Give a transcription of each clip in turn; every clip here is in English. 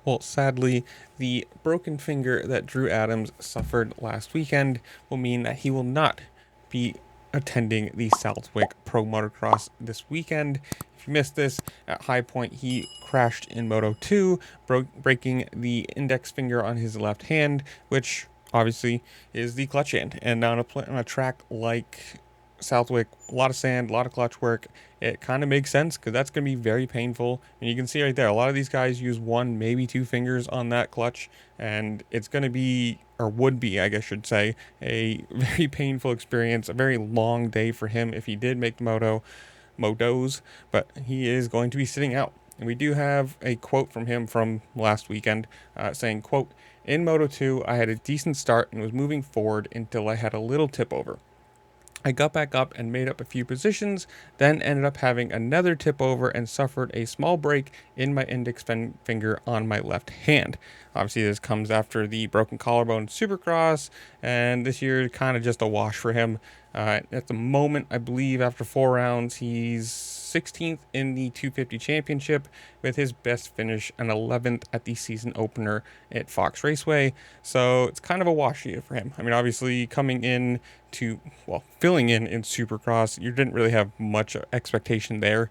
Well, sadly, the broken finger that Drew Adams suffered last weekend will mean that he will not be attending the Southwick Pro Motocross this weekend. If you missed this, at High Point he crashed in Moto 2, breaking the index finger on his left hand, which obviously is the clutch hand. And now on a track like Southwick, a lot of sand, a lot of clutch work. It kind of makes sense because that's going to be very painful. And you can see right there, a lot of these guys use one, maybe two fingers on that clutch, and it's going to be, or would be, I guess I should say, a very painful experience, a very long day for him if he did make the motos, but he is going to be sitting out. And we do have a quote from him from last weekend saying, quote, "In Moto 2, I had a decent start and was moving forward until I had a little tip over. I got back up and made up a few positions, then ended up having another tip over and suffered a small break in my index finger on my left hand." Obviously, this comes after the broken collarbone Supercross, and this year kind of just a wash for him. At the moment, I believe after 4 rounds, he's 16th in the 250 championship with his best finish an 11th at the season opener at Fox Raceway. So it's kind of a wash year for him. I mean, obviously coming in to, well, filling in Supercross, you didn't really have much expectation there,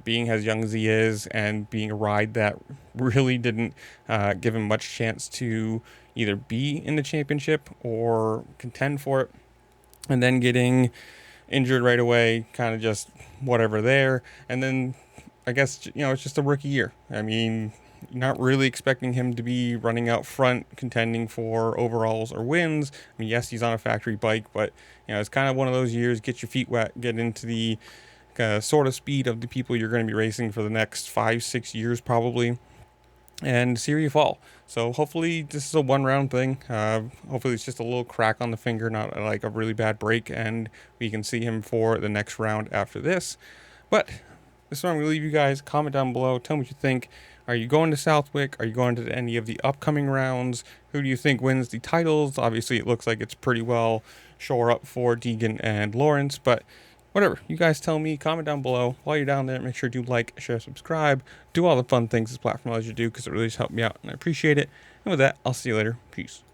being as young as he is and being a ride that really didn't give him much chance to either be in the championship or contend for it, and then getting injured right away, kind of just whatever there. And then I guess, it's just a rookie year. I mean, not really expecting him to be running out front, contending for overalls or wins. I mean, yes, he's on a factory bike, but, it's kind of one of those years, get your feet wet, get into the sort of speed of the people you're going to be racing for the next 5-6 years probably, and see where you fall. So hopefully this is a 1 round thing. Hopefully it's just a little crack on the finger, not like a really bad break, and we can see him for the next round after this. But this is where I'm going to leave you guys. Comment down below. Tell me what you think. Are you going to Southwick? Are you going to any of the upcoming rounds? Who do you think wins the titles? Obviously, it looks like it's pretty well shore up for Deegan and Lawrence, but whatever. You guys tell me. Comment down below. While you're down there, make sure to like, share, subscribe. Do all the fun things this platform allows you to do because it really just helps me out, and I appreciate it. And with that, I'll see you later. Peace.